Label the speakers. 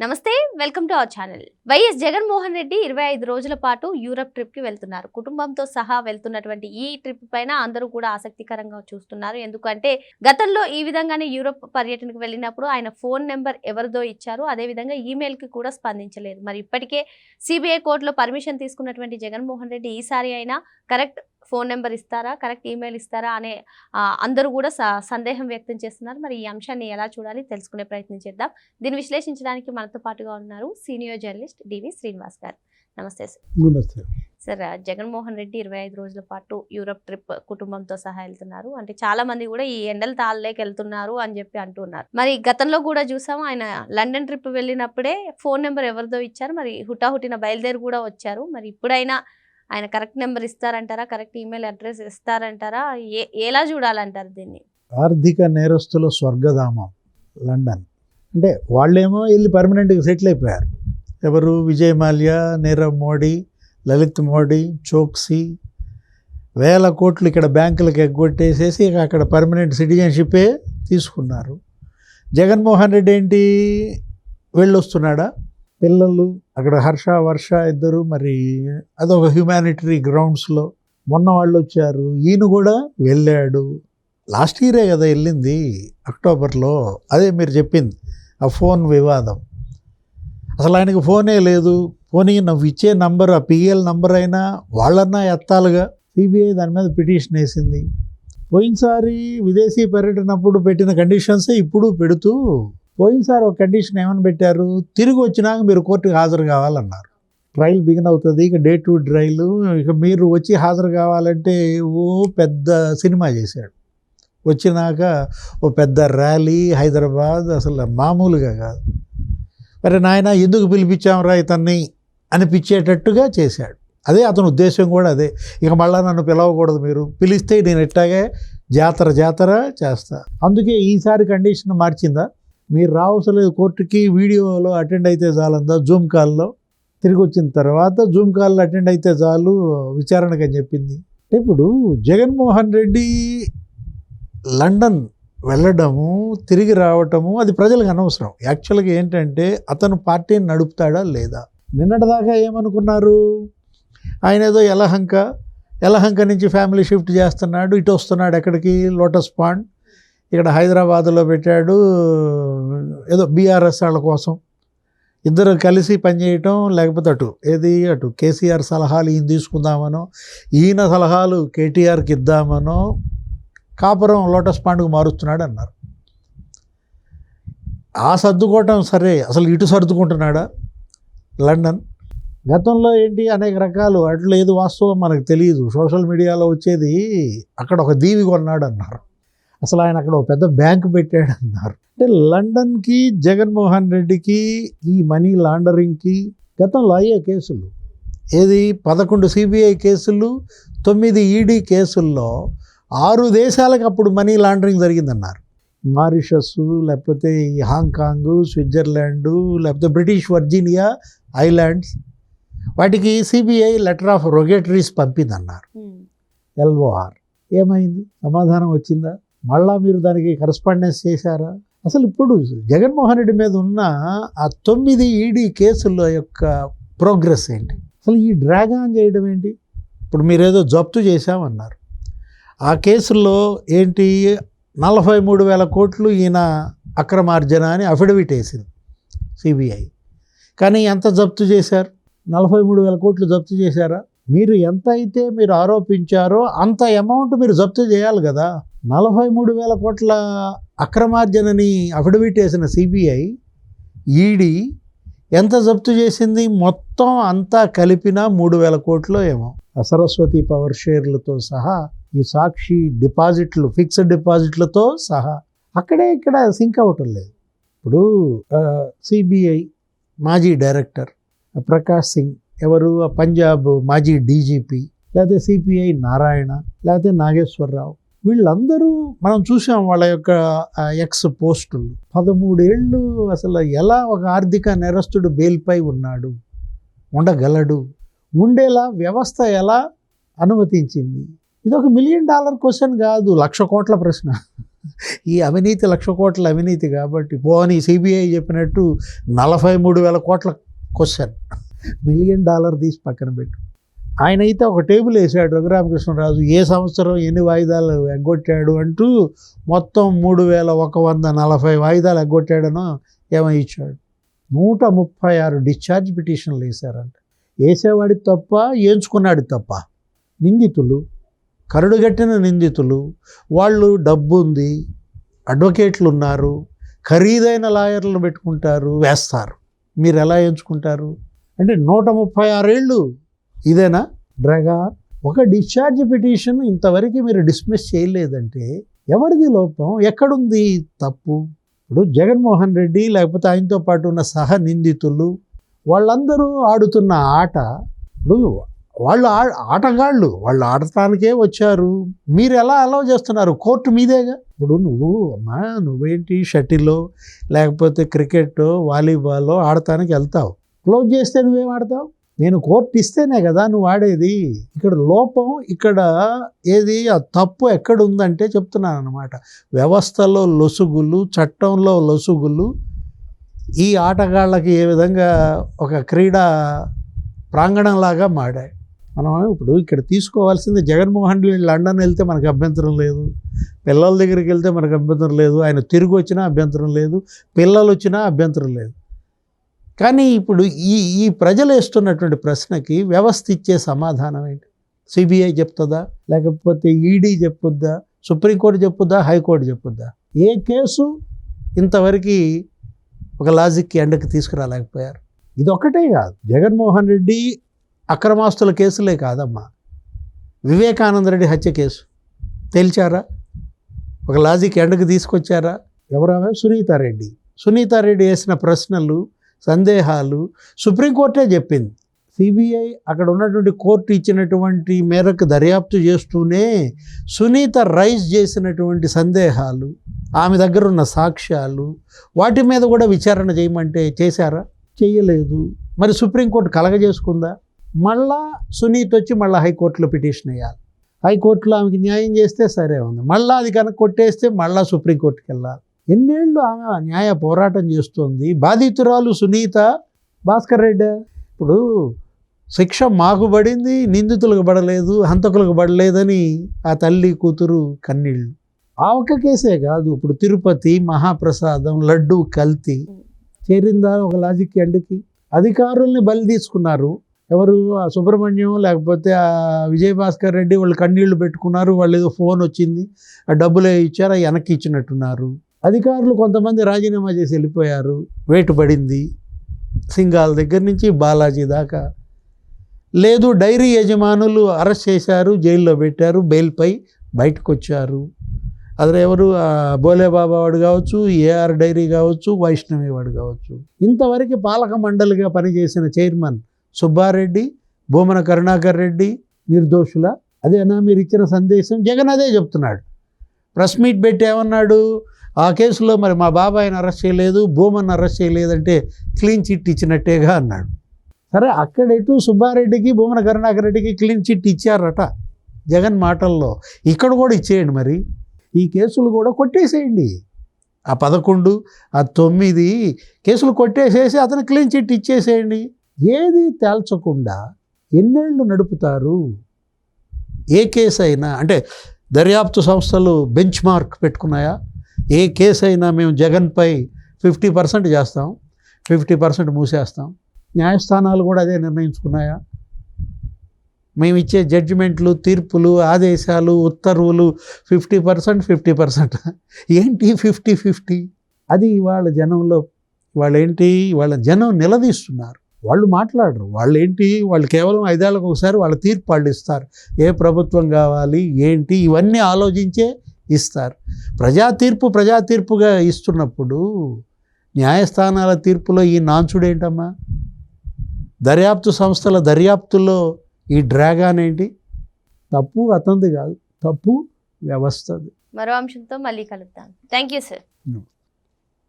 Speaker 1: నమస్తే, welcome to our channel. YS Jaganmohan Reddy 25 రోజుల పాటు యూరప్ ట్రిప్ కి వెళ్తున్నారు. కుటుంబంతో సహా వెళ్తున్నటువంటి ఈ ట్రిప్ పైన అందరూ కూడా ఆసక్తికరంగా చూస్తున్నారు. ఎందుకంటే గతంలో ఈ విధంగానే యూరప్ పర్యటనకు వెళ్ళినప్పుడు ఆయన ఫోన్ నెంబర్ ఎవరిదో ఇచ్చారు. అదే విధంగా ఈమెయిల్ కి కూడా స్పందించలేదు. మరి ఇప్పటికే సిబిఐ కోర్టులో పర్మిషన్ తీసుకున్నటువంటి జగన్మోహన్ రెడ్డి ఈసారి అయినా కరెక్ట్ ఫోన్ నెంబర్ ఇస్తారా, కరెక్ట్ ఈమెయిల్ ఇస్తారా అనే అందరూ కూడా సందేహం వ్యక్తం చేస్తున్నారు. మరి ఈ అంశాన్ని ఎలా చూడాలి తెలుసుకునే ప్రయత్నం చేద్దాం. దీన్ని విశ్లేషించడానికి మనతో పాటుగా ఉన్నారు సీనియర్ జర్నలిస్ట్ డివి శ్రీనివాస్ గారు. నమస్తే సార్.
Speaker 2: నమస్తే
Speaker 1: సార్, జగన్మోహన్ రెడ్డి 25 రోజుల పాటు యూరప్ ట్రిప్ కుటుంబంతో సహా వెళ్తున్నారు. అంటే చాలా మంది కూడా ఈ ఎండల తాళ్ళలోకి వెళ్తున్నారు అని చెప్పి అంటున్నారు. మరి గతంలో కూడా చూసాము, ఆయన లండన్ ట్రిప్ వెళ్ళినప్పుడే ఫోన్ నెంబర్ ఎవరిదో ఇచ్చారు. మరి హుటాహుటిన బయలుదేరి కూడా వచ్చారు. మరి ఇప్పుడైనా ఆయన కరెక్ట్ నెంబర్ ఇస్తారంటారా, కరెక్ట్ ఈమెయిల్ అడ్రస్ ఇస్తారంటారా, ఎలా చూడాలంటారు దీన్ని?
Speaker 2: ఆర్థిక నేరస్తుల స్వర్గధామం లండన్. అంటే వాళ్ళేమో వెళ్ళి పర్మనెంట్గా సెటిల్ అయిపోయారు. ఎవరు? విజయ్ మాల్యా, నీరవ్ మోడీ, లలిత్ మోడీ, చోక్సీ వేల కోట్లు ఇక్కడ బ్యాంకులకు ఎగ్గొట్టేసేసి అక్కడ పర్మనెంట్ సిటిజన్షిప్పే తీసుకున్నారు. జగన్మోహన్ రెడ్డి ఏంటి వెళ్ళొస్తున్నాడా? పిల్లలు అక్కడ హర్ష వర్ష ఇద్దరు, మరి అదొక హ్యుమానిటరీ గ్రౌండ్స్లో మొన్న వాళ్ళు వచ్చారు. ఈయన కూడా వెళ్ళాడు. లాస్ట్ ఇయరే కదా వెళ్ళింది, అక్టోబర్లో. అదే మీరు చెప్పింది ఆ ఫోన్ వివాదం. అసలు ఆయనకు ఫోనే లేదు. పోనీ నువ్వు ఇచ్చే నంబర్, ఆ పిఎల్ నంబర్ అయినా వాళ్ళన్నా ఎత్తాలుగా. సిబిఐ దాని మీద పిటిషన్ వేసింది. పోయినసారి విదేశీ పర్యటనప్పుడు పెట్టిన కండిషన్సే ఇప్పుడు పెడుతూ, పోయినసారి ఒక కండిషన్ ఏమని పెట్టారు, తిరిగి వచ్చినాక మీరు కోర్టుకు హాజరు కావాలన్నారు. ట్రయల్ బిగిన్ అవుతుంది, ఇక డే టు ట్రయల్, ఇక మీరు వచ్చి హాజరు కావాలంటే ఓ పెద్ద సినిమా చేశాడు. వచ్చినాక ఓ పెద్ద ర్యాలీ హైదరాబాద్, అసలు మామూలుగా కాదు. మరి నాయన ఎందుకు పిలిపించాంరా ఇతన్ని అనిపించేటట్టుగా చేశాడు. అదే అతని ఉద్దేశం కూడా అదే. ఇక మళ్ళీ నన్ను పిలవకూడదు, మీరు పిలిస్తే నేను ఎట్టాగే జాతర చేస్తా. అందుకే ఈసారి కండిషన్ మార్చిందా, మీరు రావసలేదు కోర్టుకి, వీడియోలో అటెండ్ అయితే చాలందా, జూమ్ కాల్లో తిరిగి వచ్చిన తర్వాత జూమ్ కాల్లో అటెండ్ అయితే చాలు విచారణకు అని చెప్పింది. ఇప్పుడు జగన్మోహన్ రెడ్డి లండన్ వెళ్ళడము, తిరిగి రావటము అది ప్రజలకు అనవసరం. యాక్చువల్గా ఏంటంటే అతను పార్టీని నడుపుతాడా లేదా. నిన్నటిదాకా ఏమనుకున్నారు, ఆయన ఏదో యలహంక నుంచి ఫ్యామిలీ షిఫ్ట్ చేస్తున్నాడు, ఇటు వస్తున్నాడు ఎక్కడికి, లోటస్ పాండ్, ఇక్కడ హైదరాబాద్లో పెట్టాడు ఏదో బీఆర్ఎస్ వాళ్ళ కోసం. ఇద్దరు కలిసి పనిచేయటం, లేకపోతే అటు కేసీఆర్ సలహాలు ఈయన తీసుకుందామనో, ఈయన సలహాలు కేటీఆర్కి ఇద్దామనో కాపురం లోటస్ పాండ్కు మారుస్తున్నాడు అన్నారు. ఆ సర్దుకోవటం సరే, అసలు ఇటు సర్దుకుంటున్నాడా లండన్? గతంలో ఏంటి అనేక రకాలు అట్లా, ఏది వాస్తవం మనకు తెలియదు. సోషల్ మీడియాలో వచ్చేది అక్కడ ఒక దీవి కొన్నాడు అన్నారు, అసలు ఆయన అక్కడ ఒక పెద్ద బ్యాంకు పెట్టాడు అన్నారు. అంటే లండన్కి జగన్మోహన్ రెడ్డికి ఈ మనీ లాండరింగ్కి గతంలో అయ్యే కేసులు ఏది 11 సిబిఐ కేసులు, 9 ఈడీ కేసుల్లో 6 దేశాలకు అప్పుడు మనీ లాండరింగ్ జరిగిందన్నారు. మారిషస్, లేకపోతే హాంకాంగ్, స్విట్జర్లాండు, లేకపోతే బ్రిటిష్ వర్జీనియా ఐలాండ్స్, వాటికి సిబిఐ లెటర్ ఆఫ్ రొగేటరీస్ పంపిందన్నారు, LOR. ఏమైంది? సమాధానం వచ్చిందా? మళ్ళా మీరు దానికి కరస్పాండెన్స్ చేశారా? అసలు ఇప్పుడు జగన్మోహన్ రెడ్డి మీద ఉన్న ఆ 9 ఈడీ కేసుల యొక్క ప్రోగ్రెస్ ఏంటి? అసలు ఈ డ్రాగ్ ఆన్ చేయడం ఏంటి? ఇప్పుడు మీరేదో జప్తు చేశామన్నారు, ఆ కేసుల్లో ఏంటి 43,000 కోట్లు ఈయన అక్రమార్జన అని అఫిడవిట్ వేసింది సిబిఐ. కానీ ఎంత జప్తు చేశారు? 43,000 కోట్లు జప్తు చేశారా? మీరు ఎంత అయితే మీరు ఆరోపించారో అంత అమౌంట్ మీరు జప్తు చేయాలి కదా. 43,000 కోట్ల అక్రమార్జనని అఫిడవిట్ వేసిన సిబిఐ, ఈడీ ఎంత జప్తు చేసింది? మొత్తం అంతా కలిపిన 3,000 కోట్లు ఏమో. సరస్వతి పవర్ షేర్లతో సహా, ఈ సాక్షి డిపాజిట్లు, ఫిక్స్డ్ డిపాజిట్లతో సహా అక్కడే ఇక్కడ సింక్ అవ్వటం లేదు. ఇప్పుడు సిబిఐ మాజీ డైరెక్టర్ ప్రకాష్ సింగ్, ఎవరు? పంజాబ్ మాజీ డీజీపీ, లేకపోతే సిపిఐ నారాయణ, లేకపోతే నాగేశ్వరరావు, వీళ్ళందరూ మనం చూసాం వాళ్ళ యొక్క ఎక్స్ పోస్టులు. 13 ఏళ్ళు అసలు ఎలా ఒక ఆర్థిక నేరస్తుడు బెయిల్పై ఉండగలడు, ఉండేలా వ్యవస్థ ఎలా అనుమతించింది? ఇది ఒక $1 మిలియన్ క్వశ్చన్ కాదు, 1,00,000 కోట్ల ప్రశ్న. ఈ అవినీతి 1,00,000 కోట్ల అవినీతి కాబట్టి పోనీ సిబిఐ చెప్పినట్టు 43,000 కోట్ల క్వశ్చన్, $1 మిలియన్ తీసి పక్కన పెట్టు. ఆయన అయితే ఒక టేబుల్ వేసాడు రఘురామకృష్ణరాజు, ఏ సంవత్సరం ఎన్ని వాయిదాలు ఎగ్గొట్టాడు అంటూ మొత్తం 3,140 వాయిదాలు ఎగ్గొట్టాడనో ఏమో ఇచ్చాడు. 136 డిశ్చార్జ్ పిటిషన్లు వేశారంట. వేసేవాడి తప్ప, ఏంచుకున్నాడు తప్ప. నిందితులు కరడుగట్టిన నిందితులు, వాళ్ళు డబ్బు ఉంది, అడ్వకేట్లు ఉన్నారు, ఖరీదైన లాయర్లు పెట్టుకుంటారు, వేస్తారు. మీరు ఎలా ఎంచుకుంటారు? అంటే 136 ఏళ్ళు ఇదేనా డ్రాగా? ఒక డిశ్చార్జ్ పిటిషన్ ఇంతవరకు మీరు డిస్మిస్ చేయలేదంటే ఎవరిది లోపం? ఎక్కడుంది తప్పు? ఇప్పుడు జగన్మోహన్ రెడ్డి లేకపోతే ఆయనతో పాటు ఉన్న సహ నిందితులు వాళ్ళందరూ ఆడుతున్న ఆట, ఇప్పుడు వాళ్ళు ఆటగాళ్ళు, వాళ్ళు ఆడటానికే వచ్చారు. మీరు ఎలా అలౌ చేస్తున్నారు? కోర్టు మీదేగా. ఇప్పుడు నువ్వేంటి షటిలో లేకపోతే క్రికెట్ వాలీబాల్ ఆడటానికి వెళ్తావు, క్లోజ్ చేస్తే నువ్వేం ఆడతావు? నేను కోర్టు ఇస్తేనే కదా నువ్వు ఆడేది. ఇక్కడ లోపం, ఇక్కడ ఏది ఆ తప్పు ఎక్కడ ఉందంటే చెప్తున్నాను అన్నమాట. వ్యవస్థలో లొసుగులు, చట్టంలో లొసుగులు ఈ ఆటగాళ్ళకి ఏ విధంగా ఒక క్రీడా ప్రాంగణంలాగా మారాయి. మనం ఇప్పుడు ఇక్కడ తీసుకోవాల్సింది, జగన్మోహన్ రెడ్డి లండన్ వెళ్తే మనకు అభ్యంతరం లేదు, పిల్లల దగ్గరికి వెళ్తే మనకు అభ్యంతరం లేదు, ఆయన తిరిగి వచ్చినా అభ్యంతరం లేదు, పిల్లలు వచ్చినా అభ్యంతరం లేదు. కానీ ఇప్పుడు ఈ ప్రజలు వేస్తున్నటువంటి ప్రశ్నకి వ్యవస్థ ఇచ్చే సమాధానం ఏంటి? సిబిఐ చెప్తుందా, లేకపోతే ఈడీ చెప్పుద్దా, సుప్రీంకోర్టు చెప్పుద్దా, హైకోర్టు చెప్పుద్దా? ఏ కేసు ఇంతవరకు ఒక లాజిక్కి ఎండకి తీసుకురాలేకపోయారు. ఇది ఒక్కటే కాదు, జగన్మోహన్ రెడ్డి అక్రమాస్తుల కేసులే కాదమ్మా, వివేకానంద రెడ్డి హత్య కేసు తేల్చారా? ఒక లాజిక్ ఎండకు తీసుకొచ్చారా? ఎవరామె? సునీతారెడ్డి వేసిన ప్రశ్నలు, సందేహాలు సుప్రీంకోర్టే చెప్పింది. సిబిఐ అక్కడ ఉన్నటువంటి కోర్టు ఇచ్చినటువంటి మేరకు దర్యాప్తు చేస్తూనే సునీత రైజ్ చేసినటువంటి సందేహాలు, ఆమె దగ్గర ఉన్న సాక్ష్యాలు, వాటి మీద కూడా విచారణ చేయమంటే చేశారా? చేయలేదు. మరి సుప్రీంకోర్టు కలగజేసుకుందా? మళ్ళా సునీత వచ్చి మళ్ళీ హైకోర్టులో పిటిషన్ వేయాలి. హైకోర్టులో ఆమెకి న్యాయం చేస్తే సరే ఉంది, మళ్ళీ అది కనుక కొట్టేస్తే మళ్ళీ సుప్రీంకోర్టుకి వెళ్ళాలి. ఎన్నేళ్ళు ఆమె న్యాయ పోరాటం చేస్తుంది. బాధితురాలు సునీత భాస్కర్ రెడ్డి. ఇప్పుడు శిక్ష మాకు పడింది, నిందితులకు పడలేదు, హంతకులకు పడలేదని ఆ తల్లి కూతురు కన్నీళ్ళు. ఆ ఒక్క కేసే కాదు, ఇప్పుడు తిరుపతి మహాప్రసాదం లడ్డు కల్తీ చేరిందా ఒక లాజిక్ ఎండుకి? అధికారుల్ని బలి తీసుకున్నారు. ఎవరు? ఆ సుబ్రహ్మణ్యం లేకపోతే ఆ విజయభాస్కర్ రెడ్డి వాళ్ళు కన్నీళ్లు పెట్టుకున్నారు. వాళ్ళు ఏదో ఫోన్ వచ్చింది, ఆ డబ్బులే ఇచ్చారు, ఆ వెనక్కి ఇచ్చినట్టున్నారు. అధికారులు కొంతమంది రాజీనామా చేసి వెళ్ళిపోయారు. వేటు పడింది సింగాల్ దగ్గర నుంచి బాలాజీ దాకా. లేదు, డైరీ యజమానులు అరెస్ట్ చేశారు, జైల్లో పెట్టారు, బెయిల్పై బయటకు వచ్చారు. అదే ఎవరు? బోలేబాబా వాడు కావచ్చు, ఏఆర్ డైరీ కావచ్చు, వైష్ణవి వాడు కావచ్చు. ఇంతవరకు పాలక మండలిగా పనిచేసిన చైర్మన్ సుబ్బారెడ్డి, భూమన కరుణాకర్ రెడ్డి నిర్దోషుల? అదేనా మీరు ఇచ్చిన సందేశం? జగన్ అదే చెప్తున్నాడు. ప్రెస్ మీట్ పెట్టి ఏమన్నాడు? ఆ కేసులో మరి మా బాబాయిని అరెస్ట్ చేయలేదు, భూమన్ అరెస్ట్ చేయలేదంటే క్లీన్ చిట్ ఇచ్చినట్టేగా అన్నాడు. సరే, అక్కడెటు సుబ్బారెడ్డికి భూమన కరుణాకర్ రెడ్డికి క్లీన్ చిట్ ఇచ్చారట జగన్ మాటల్లో. ఇక్కడ కూడా ఇచ్చేయండి, మరి ఈ కేసులు కూడా కొట్టేసేయండి. ఆ 11, ఆ 9 కేసులు కొట్టేసేసి అతను క్లీన్ చిట్ ఇచ్చేసేయండి. ఏది తేల్చకుండా ఎన్నేళ్ళు నడుపుతారు? ఏ కేసు అయినా అంటే దర్యాప్తు సంస్థలు బెంచ్ మార్క్ పెట్టుకున్నాయా? ఏ కేసు అయినా మేము జగన్పై 50% చేస్తాం, 50% మూసేస్తాం. న్యాయస్థానాలు కూడా అదే నిర్ణయించుకున్నాయా? మేము ఇచ్చే జడ్జిమెంట్లు, తీర్పులు, ఆదేశాలు, ఉత్తర్వులు 50%, 50%. ఏంటి 50-50? అది ఇవాళ జనంలో వాళ్ళ జనం నిలదీస్తున్నారు. వాళ్ళు మాట్లాడరు. వాళ్ళు కేవలం 5 ఏళ్ళకు ఒకసారి వాళ్ళ తీర్పు వాళ్ళు ఇస్తారు. ఏ ప్రభుత్వం కావాలి ఏంటి ఇవన్నీ ఆలోచించే ఇస్తారు. ప్రజా తీర్పుగా ఇస్తున్నప్పుడు న్యాయస్థానాల తీర్పులో ఈ నాంచుడేంటమ్మా? దర్యాప్తు సంస్థల దర్యాప్తులో ఈ డ్రాగన్ ఏంటి? తప్పు అతనిది కాదు, తప్పు వ్యవస్థది.
Speaker 1: మరో అంశంతో మళ్ళీ కలుద్దాం. Thank you sir.